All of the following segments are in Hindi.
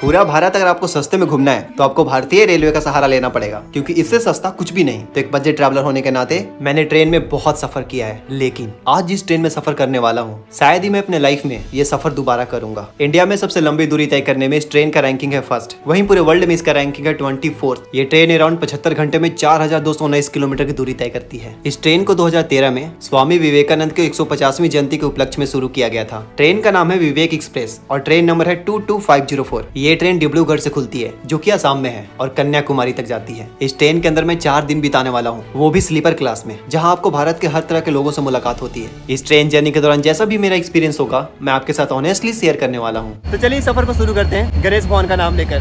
पूरा भारत अगर आपको सस्ते में घूमना है तो आपको भारतीय रेलवे का सहारा लेना पड़ेगा, क्योंकि इससे सस्ता कुछ भी नहीं। तो एक बजट ट्रैवलर होने के नाते मैंने ट्रेन में बहुत सफर किया है, लेकिन आज जिस ट्रेन में सफर करने वाला हूँ शायद ही मैं अपने लाइफ में ये सफर दोबारा करूंगा। इंडिया में सबसे लंबी दूरी तय करने में इस ट्रेन का रैंकिंग है फर्स्ट, वहीं पूरे वर्ल्ड में इसका रैंकिंग है 24। ये ट्रेन अराउंड 75 घंटे में 4219 किलोमीटर की दूरी तय करती है। इस ट्रेन को 2013 में स्वामी विवेकानंद के 150वीं जयंती के उपलक्ष्य में शुरू किया गया था। ट्रेन का नाम है विवेक एक्सप्रेस और ट्रेन नंबर है 22504। ये ट्रेन डिब्रूगढ़ से खुलती है जो कि असम में है और कन्याकुमारी तक जाती है। इस ट्रेन के अंदर मैं 4 दिन बिताने वाला हूँ, वो भी स्लीपर क्लास में, जहाँ आपको भारत के हर तरह के लोगों से मुलाकात होती है। इस ट्रेन जर्नी के दौरान जैसा भी मेरा एक्सपीरियंस होगा मैं आपके साथ ऑनेस्टली शेयर करने वाला हूँ। तो चलिए सफर को शुरू करते हैं गणेश भगवान का नाम लेकर।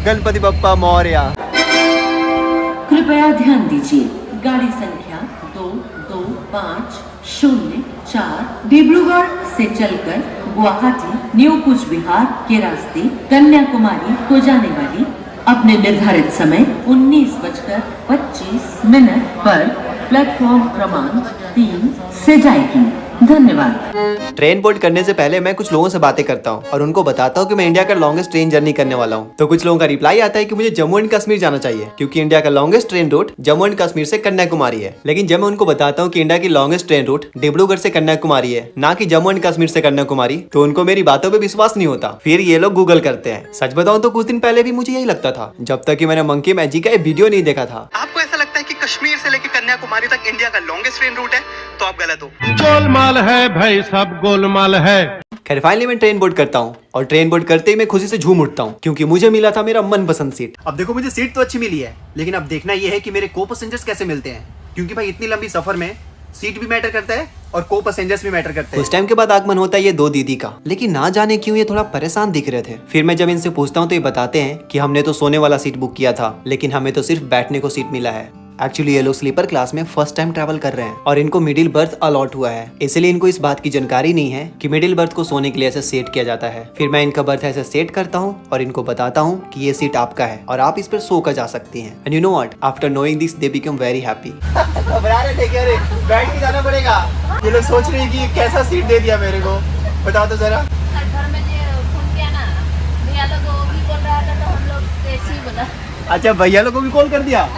गणपति बप्पा मौर्य। कृपया ध्यान दीजिए, गाड़ी संख्या 225004 डिब्रूगढ़ से चलकर गुवाहाटी न्यू कूच बिहार के रास्ते कन्याकुमारी को जाने वाली अपने निर्धारित समय 19:25 पर प्लेटफॉर्म क्रमांक 3 से जाएगी। धन्यवाद। ट्रेन बोर्ड करने से पहले मैं कुछ लोगों से बातें करता हूँ और उनको बताता हूँ कि मैं इंडिया का लॉन्गेस्ट ट्रेन जर्नी करने वाला हूँ। तो कुछ लोगों का रिप्लाई आता है कि मुझे जम्मू एंड कश्मीर जाना चाहिए, क्योंकि इंडिया का longest train route Jammu and Kashmir से कन्याकुमारी है। लेकिन जब मैं उनको बताता हूँ कि इंडिया की लॉन्गेस्ट ट्रेन रूट डिब्रूगढ़ से कन्याकुमारी है, ना कि जम्मू एंड कश्मीर से कन्याकुमारी, तो उनको मेरी बातों पर विश्वास नहीं होता। फिर ये लोग गूगल करते हैं। सच बताऊँ तो कुछ दिन पहले भी मुझे यही लगता था, जब तक कि मैंने मंकी मैजिक का वीडियो नहीं देखा था। आपको ऐसा लगता है कि कश्मीर से लेकर कन्याकुमारी तक इंडिया का लॉन्गेस्ट ट्रेन रूट है, तो आप गलत हो। गोलमाल है भाई, सब गोलमाल है। खैर फाइनली मैं ट्रेन बोर्ड करता हूँ और ट्रेन बोर्ड करते ही मैं खुशी से झूम उठता हूँ, क्योंकि मुझे मिला था मेरा मनपसंद सीट। अब देखो मुझे सीट तो अच्छी मिली है, लेकिन अब देखना यह है कि मेरे को पैसेंजर्स कैसे मिलते हैं, क्योंकि भाई इतनी लंबी सफर में सीट भी मैटर करता है और को पैसेंजर्स भी मैटर करते हैं। उस टाइम के बाद आगमन होता है ये 2 दीदी का, लेकिन ना जाने क्यों ये थोड़ा परेशान दिख रहे थे। फिर मैं जब इनसे पूछता हूँ तो ये बताते हैं कि हमने तो सोने वाला सीट बुक किया था, लेकिन हमें तो सिर्फ बैठने को सीट मिला है। एक्चुअली ये लोग स्लीपर क्लास में फर्स्ट टाइम ट्रैवल कर रहे हैं और इनको मिडिल बर्थ अलॉट हुआ है, इसलिए इनको इस बात की जानकारी नहीं है कि मिडिल बर्थ को सोने के लिए ऐसे सेट किया जाता है। फिर मैं इनका बर्थ ऐसे सेट करता हूँ और इनको बताता हूँ कि ये सीट आपका है और आप इस पर सो कर जा सकती हैं। And you know what, after knowing this they become very happy. घबरा रहे थे, कह रहे बैठ के जाना पड़ेगा। ये लोग सोच रहे हैं कि कैसा सीट दे दिया मेरे को, बताओ तो जरा। घर में फोन किया ना, भैया लोग भी बोल रहा था तो हम लोग ऐसे ही बोला। अच्छा भैया लोग को भी कॉल कर दिया?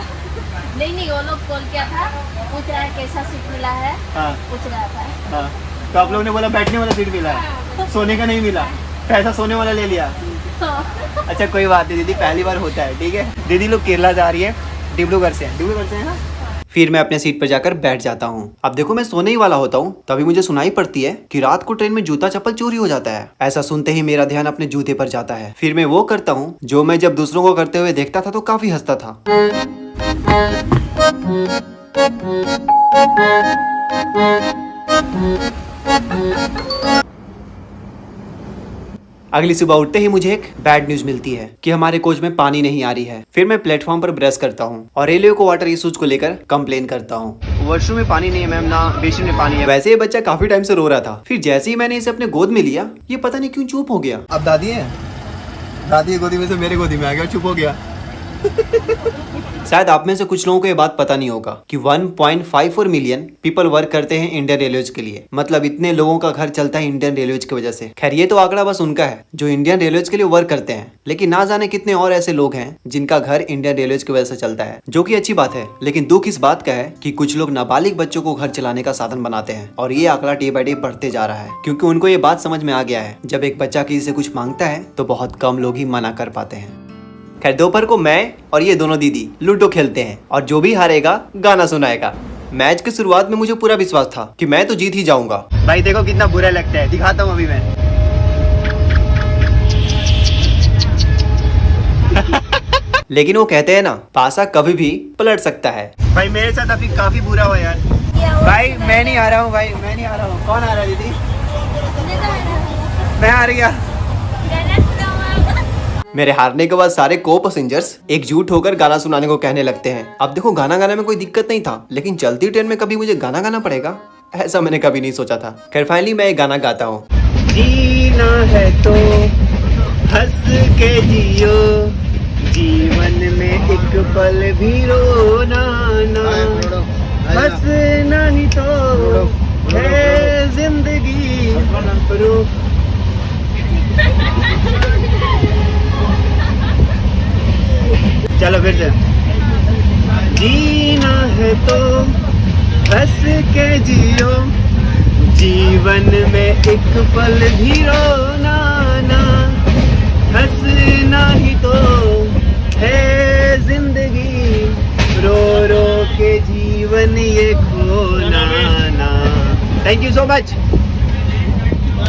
नहीं, वो लोग कॉल किया था, पूछ रहा है कैसा सीट मिला है। हाँ। पूछ रहा था। हाँ। तो आप लोगों ने बोला बैठने वाला सीट मिला है, सोने का नहीं मिला, पैसा सोने वाला ले लिया। अच्छा कोई बात नहीं दीदी, पहली बार होता है, ठीक है। दीदी लोग केरला जा रही है, डिब्रूगढ़ से है ना। फिर मैं अपने सीट पर जाकर बैठ जाता हूँ। अब देखो मैं सोने ही वाला होता हूँ, तभी मुझे सुनाई पड़ती है कि रात को ट्रेन में जूता चप्पल चोरी हो जाता है। ऐसा सुनते ही मेरा ध्यान अपने जूते पर जाता है। फिर मैं वो करता हूँ जो मैं जब दूसरों को करते हुए देखता था तो काफी हंसता था। अगली सुबह उठते ही मुझे एक बैड न्यूज मिलती है कि हमारे कोच में पानी नहीं आ रही है। फिर मैं प्लेटफॉर्म पर ब्रश करता हूँ और रेलवे को वाटर इश्यूज को लेकर कंप्लेन करता हूँ। वॉशरूम में पानी नहीं है मैम, ना बेसिन में पानी है। वैसे ये बच्चा काफी टाइम से रो रहा था। फिर जैसे ही मैंने इसे अपने गोद में लिया, ये पता नहीं क्यों चुप हो गया। अब दादी है, दादी की गोदी में से मेरे गोदी में आ गया, चुप हो गया। शायद आप में से कुछ लोगों को ये बात पता नहीं होगा कि 1.54 मिलियन पीपल वर्क करते हैं इंडियन रेलवेज के लिए। मतलब इतने लोगों का घर चलता है इंडियन रेलवेज की वजह से। खैर ये तो आंकड़ा बस उनका है जो इंडियन रेलवेज के लिए वर्क करते हैं, लेकिन ना जाने कितने और ऐसे लोग हैं जिनका घर इंडियन रेलवेज की वजह से चलता है, जो कि अच्छी बात है। लेकिन दुख इस बात का है कि कुछ लोग नाबालिग बच्चों को घर चलाने का साधन बनाते हैं और ये आंकड़ा डे बाय डे बढ़ते जा रहा है, क्योंकि उनको ये बात समझ में आ गया है जब एक बच्चा किसी से कुछ मांगता है तो बहुत कम लोग ही मना कर पाते हैं। खैर दोपहर को मैं और ये दोनों दीदी लूडो खेलते हैं और जो भी हारेगा गाना सुनाएगा। मैच की शुरुआत में मुझे पूरा विश्वास था कि मैं तो जीत ही जाऊंगा। भाई देखो कितना बुरा लगता है, दिखाता हूँ अभी मैं। लेकिन वो कहते हैं ना, पासा कभी भी पलट सकता है। भाई मेरे साथ अभी काफी बुरा हुआ यार। भाई मैं नहीं आ रहा हूँ, भाई मैं नहीं आ रहा हूँ। कौन आ रहा है दीदी? मैं हार गया। मेरे हारने के बाद सारे को पैसेंजर्स एकजुट होकर गाना सुनाने को कहने लगते हैं। अब देखो गाना गाने में कोई दिक्कत नहीं था, लेकिन चलती ट्रेन में कभी मुझे गाना गाना पड़ेगा ऐसा मैंने कभी नहीं सोचा था। खैर फाइनली मैं एक गाना गाता हूँ। जीना है तो हंस के जियो, जीवन में एक पल भी रोना ना, हंसना ही तो है जिंदगी। चलो फिर से। जीना है तो हंस के जियो, जीवन में एक पल भी रोना ना, हंसना ही तो है जिंदगी, रो रो के जीवन ये खोना ना। Thank you so much.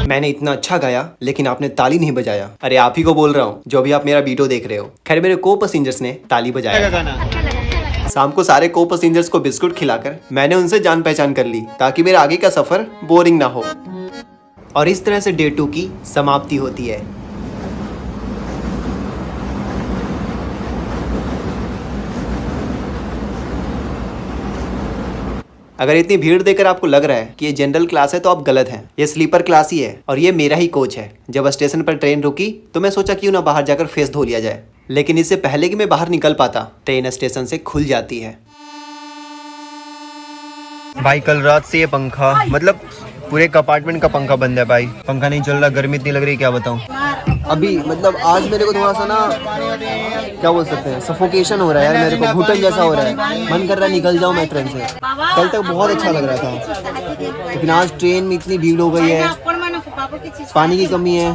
मैंने इतना अच्छा गाया लेकिन आपने ताली नहीं बजाया। अरे आप ही को बोल रहा हूँ जो अभी आप मेरा वीडियो देख रहे हो। खैर मेरे को पैसेंजर्स ने ताली बजाया। गाना शाम को सारे को पैसेंजर्स को बिस्कुट खिलाकर मैंने उनसे जान पहचान कर ली ताकि मेरा आगे का सफर बोरिंग ना हो। और इस तरह से डे 2 की समाप्ति होती है। अगर इतनी भीड़ देखकर आपको लग रहा है कि ये जनरल क्लास है तो आप गलत हैं। ये स्लीपर क्लास ही है और ये मेरा ही कोच है। जब स्टेशन पर ट्रेन रुकी तो मैं सोचा क्यों ना बाहर जाकर फेस धो लिया जाए, लेकिन इससे पहले कि मैं बाहर निकल पाता ट्रेन स्टेशन से खुल जाती है। भाई कल रात से ये पंखा, मतलब पूरे कंपार्टमेंट का पंखा बंद है भाई। पंखा नहीं चल रहा, गर्मी इतनी लग रही है क्या बताऊं। अभी मतलब आज मेरे को थोड़ा सा ना क्या बोल सकते हैं, सफोकेशन हो रहा है यार। मेरे को घुटन जैसा हो रहा है, मन कर रहा है निकल जाऊं मैं ट्रेन से। कल तक बहुत अच्छा लग रहा था लेकिन आज ट्रेन में इतनी भीड़ हो गई है, पानी की कमी है,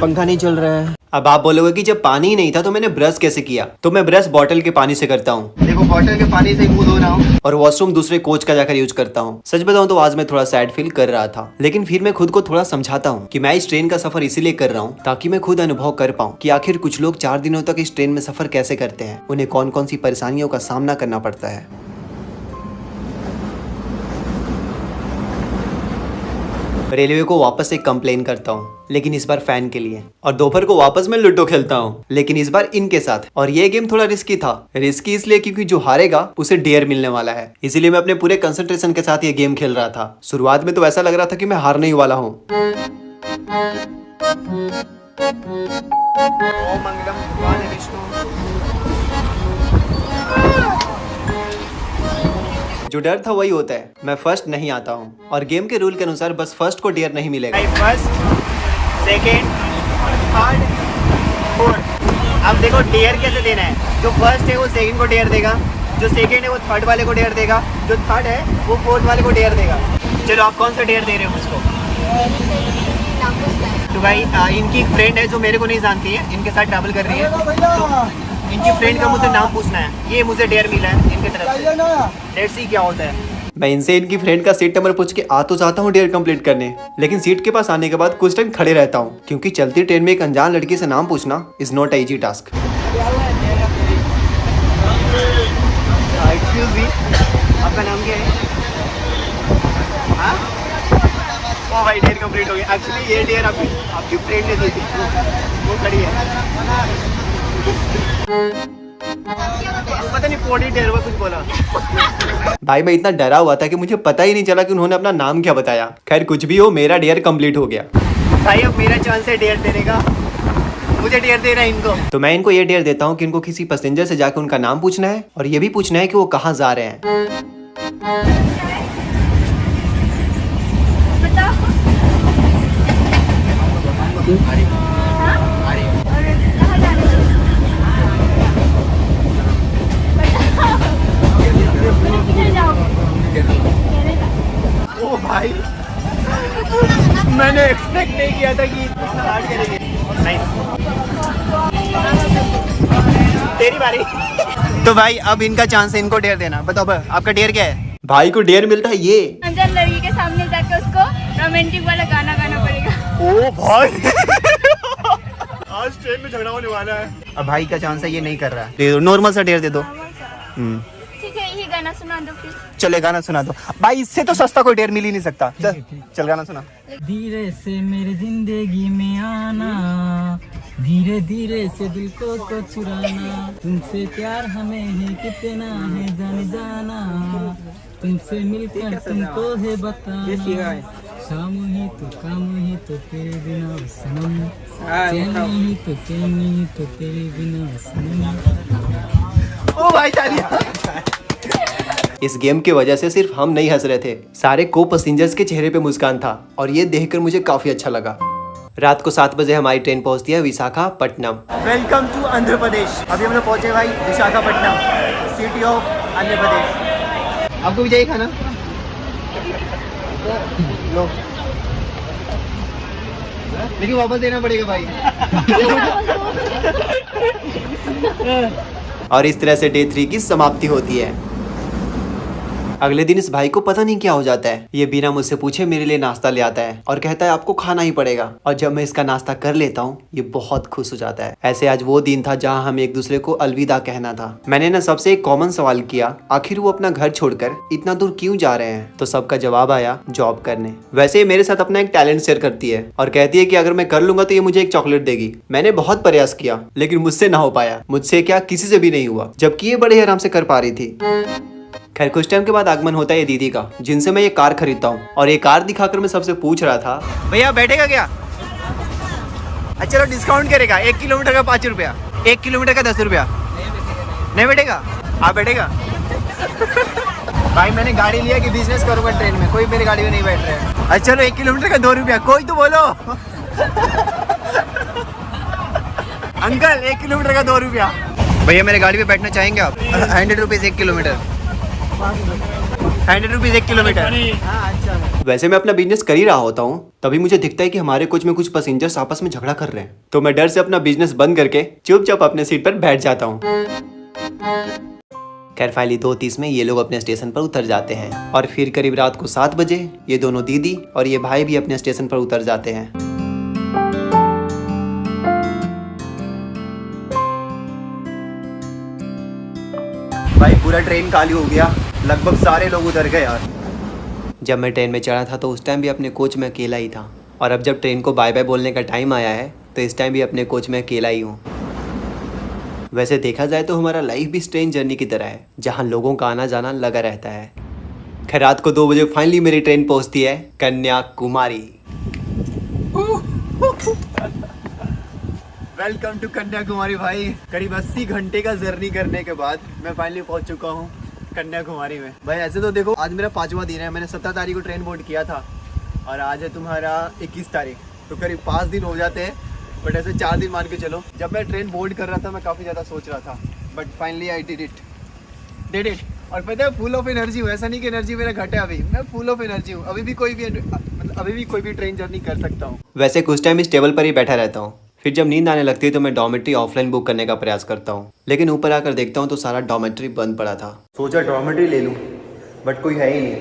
पंखा नहीं चल रहा है। अब आप बोलोगे कि जब पानी ही नहीं था तो मैंने ब्रश कैसे किया, तो मैं ब्रश बॉटल के पानी से करता हूँ। देखो बॉटल के पानी से मुंह धो रहा हूँ और वॉशरूम दूसरे कोच का जाकर यूज करता हूँ। सच बताऊँ तो आज मैं थोड़ा सैड फील कर रहा था, लेकिन फिर मैं खुद को थोड़ा समझाता हूँ कि मैं इस ट्रेन का सफर इसीलिए कर रहा हूँ ताकि मैं खुद अनुभव कर पाऊँ कि आखिर कुछ लोग 4 दिनों तक इस ट्रेन में सफर कैसे करते हैं, उन्हें कौन कौन सी परेशानियों का सामना करना पड़ता है। रेलवे को वापस एक कंप्लेन करता हूँ, लेकिन इस बार फैन के लिए। और दोपहर को वापस मैं लूडो खेलता हूँ, लेकिन इस बार इनके साथ। और ये गेम थोड़ा रिस्की था। रिस्की इसलिए क्योंकि जो हारेगा उसे डेयर मिलने वाला है, इसीलिए मैं अपने पूरे कंसंट्रेशन के साथ ये गेम खेल रहा था। शुरुआत में तो ऐसा लग रहा था कि मैं हारने ही वाला हूँ। ओम मंगलम भगवान विष्णु। जो डर था वही होता है, मैं फर्स्ट नहीं आता हूँ। और गेम के रूल के अनुसार बस फर्स्ट को डेयर नहीं मिलेगा। First, second, third, fourth. अब देखो डेयर कैसे देना है। जो फर्स्ट है वो सेकेंड को डेयर देगा, जो सेकेंड है वो थर्ड वाले को डेयर देगा, जो थर्ड है वो फोर्थ वाले को डेयर देगा। चलो आप कौन सा डेयर दे रहे हो मुझको? तो भाई इनकी एक फ्रेंड है जो मेरे को नहीं जानती है, इनके साथ ट्रैवल कर रही है, तो इनकी फ्रेंड का मुझे नाम पूछना है। ये मुझे डेयर मिला है इनके तरफ से। लेट्स सी क्या होता है। मैं इनसे इनकी फ्रेंड का सीट नंबर पूछ के आ तो जाता हूँ डेयर कंप्लीट करने, लेकिन सीट के पास आने के बाद कुछ टाइम खड़े रहता हूँ, क्योंकि चलती ट्रेन में एक अनजान लड़की से नाम पूछना is not easy task. Excuse me, आपका नाम क्या है? हाँ? ओ भाई डेयर कंप्लीट हो गया। एक्चुअली ये डेयर आपकी फ्रेंड ने दी थी, वो खड़ी है। पता नहीं पोटी डेयर हुआ कुछ बोला। भाई मैं इतना डरा हुआ था कि मुझे पता ही नहीं चला कि उन्होंने अपना नाम क्या बताया। खैर कुछ भी हो, मेरा डेयर कंप्लीट हो गया। भाई अब मेरा चांस है डेयर देने का, मुझे डेयर देना है इनको। तो मैं इनको ये डेयर देता हूँ कि इनको किसी पैसेंजर से जाकर उनका नाम पूछना है और ये भी पूछना है कि वो कहाँ जा रहे हैं। ओ भाई मैंने एक्सपेक्ट नहीं किया था कि स्टार्ट करेंगे। नाइस, तेरी बारी। तो भाई अब इनका चांस है, इनको डेयर देना। बताओ आपका डेयर क्या है? भाई को डेयर मिलता है ये। अंदर लड़की के सामने जाके उसको रोमांटिक वाला गाना गाना पड़ेगा। ओ भाई आज ट्रेन में झगड़ा होने वाला है। अब भाई का चांस है, ये नहीं कर रहा। दे दो, नॉर्मल सा डेयर दे दो। ठीक है, यही गाना सुना दो फिर। चले गाना सुना दो भाई, इससे तो सस्ता कोई डेयर मिल ही नहीं सकता। चल गाना सुना। धीरे से मेरी जिंदगी में आना, धीरे धीरे से दिल को चुराना, तुमसे प्यार हमें है कितना है जाने जाना, तुमसे मिलकर तुमको है बताना, शाम ही तो काम ही तो तेरे बिना सनम, चैन ही तो चैन ही तो तेरे बिना सनम। ओ भाई तालियां। इस गेम की वजह से सिर्फ हम नहीं हंस रहे थे, सारे को पैसेंजर्स के चेहरे पे मुस्कान था और ये देखकर मुझे काफी अच्छा लगा। रात को 7 बजे हमारी ट्रेन पहुंचती है विशाखापट्टनम। Welcome to Andhra Pradesh. अभी हम लोग पहुंचे भाई विशाखापट्टनम, सिटी ऑफ आंध्र प्रदेश। आपको भी चाहिए खाना? लो, लेकिन वापस देना पड़ेगा भाई। और इस तरह से डे 3 की समाप्ति होती है। अगले दिन इस भाई को पता नहीं क्या हो जाता है, ये बिना मुझसे पूछे मेरे लिए नाश्ता ले आता है और कहता है आपको खाना ही पड़ेगा। और जब मैं इसका नाश्ता कर लेता हूँ ये बहुत खुश हो जाता है। ऐसे आज वो दिन था जहाँ हमें एक दूसरे को अलविदा कहना था। मैंने ना सबसे एक कॉमन सवाल किया, आखिर वो अपना घर छोड़कर इतना दूर क्यों जा रहे हैं? तो सबका जवाब आया, जॉब करने। वैसे ही मेरे साथ अपना एक टैलेंट शेयर करती है और कहती है कि अगर मैं कर लूंगा तो ये मुझे एक चॉकलेट देगी। मैंने बहुत प्रयास किया लेकिन मुझसे ना हो पाया, मुझसे क्या किसी से भी नहीं हुआ, जबकि ये बड़े आराम से कर पा रही थी। खैर कुछ टाइम के बाद आगमन होता है ये दीदी का, जिनसे मैं ये कार खरीदता हूँ। और ये कार दिखाकर मैं सबसे पूछ रहा था, भैया बैठेगा क्या? अच्छा चलो डिस्काउंट करेगा, 1 किलोमीटर का 5 रुपया, 1 किलोमीटर का 10 रुपया। नहीं बैठेगा? आप बैठेगा? भाई मैंने गाड़ी लिया कि बिजनेस करूंगा ट्रेन में, कोई मेरी गाड़ी में नहीं बैठ रहा है। अच्छा चलो 1 किलोमीटर का 2 रुपया, कोई तो बोलो। अंकल 1 किलोमीटर का 2 रुपया। भैया मेरे गाड़ी पे बैठना चाहेंगे आप? 100 रुपीज 1 किलोमीटर, 100 रुपीज 1 किलोमीटर। वैसे मैं अपना बिजनेस कर ही रहा होता हूँ, तभी मुझे दिखता है कि हमारे कोच में कुछ पैसेंजर्स आपस में झगड़ा कर रहे हैं। तो मैं डर से अपना बिजनेस बंद करके चुपचाप अपने सीट पर बैठ जाता हूँ। खैर फाइनली 2:30 में ये लोग अपने स्टेशन पर उतर जाते हैं और फिर करीब रात को 7 बजे ये दोनों दीदी और ये भाई भी अपने स्टेशन पर उतर जाते हैं। भाई पूरा ट्रेन खाली हो गया, लगभग सारे लोग उतर गए यार। जब मैं ट्रेन में चढ़ा था तो उस टाइम भी अपने कोच में अकेला ही था, और अब जब ट्रेन को बाय बाय बोलने का टाइम आया है तो इस टाइम भी अपने कोच में अकेला ही हूँ। वैसे देखा जाए तो हमारा लाइफ भी स्ट्रेंज जर्नी की तरह है, जहाँ लोगों का आना जाना लगा रहता है। खैर रात को 2 बजे फाइनली मेरी ट्रेन पहुँचती है कन्याकुमारी। वेलकम टू कन्याकुमारी भाई। करीब 80 घंटे का जर्नी करने के बाद मैं फाइनली पहुंच चुका हूं कन्याकुमारी में। भाई ऐसे तो देखो आज मेरा 5वां दिन है, मैंने 17 तारीख को ट्रेन बोर्ड किया था और आज है तुम्हारा 21 तारीख, तो करीब 5 दिन हो जाते हैं, बट ऐसे 4 दिन मान के चलो। जब मैं ट्रेन बोर्ड कर रहा था मैं काफ़ी ज़्यादा सोच रहा था, but finally I did it. और पता है फुल ऑफ एनर्जी हूँ, ऐसा नहीं कि एनर्जी मेरा घटे, अभी मैं फुल ऑफ एनर्जी हूँ। अभी भी कोई भी ट्रेन जर्नी कर सकता हूँ। वैसे कुछ टाइम इस टेबल पर ही बैठा रहता हूँ, फिर जब नींद आने लगती है तो मैं डॉर्मेट्री ऑफलाइन बुक करने का प्रयास करता हूँ, लेकिन ऊपर आकर देखता हूँ तो सारा डॉर्मेट्री बंद पड़ा था। सोचा डॉर्मेट्री ले लूँ, बट कोई है ही नहीं।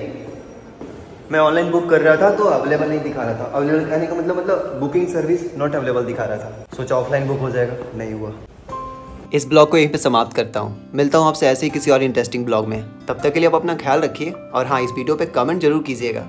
मैं ऑनलाइन बुक कर रहा था तो अवेलेबल नहीं दिखा रहा था। अवेलेबल कहने का मतलब बुकिंग सर्विस नॉट अवेलेबल दिखा रहा था। सोचा ऑफलाइन बुक हो जाएगा, नहीं हुआ। इस ब्लॉग को यहीं पे समाप्त करता हूँ। मिलता हूँ आपसे ऐसे ही किसी और इंटरेस्टिंग ब्लॉग में। तब तक के लिए आप अपना ख्याल रखिए और हाँ, इस वीडियो पे कमेंट जरूर कीजिएगा।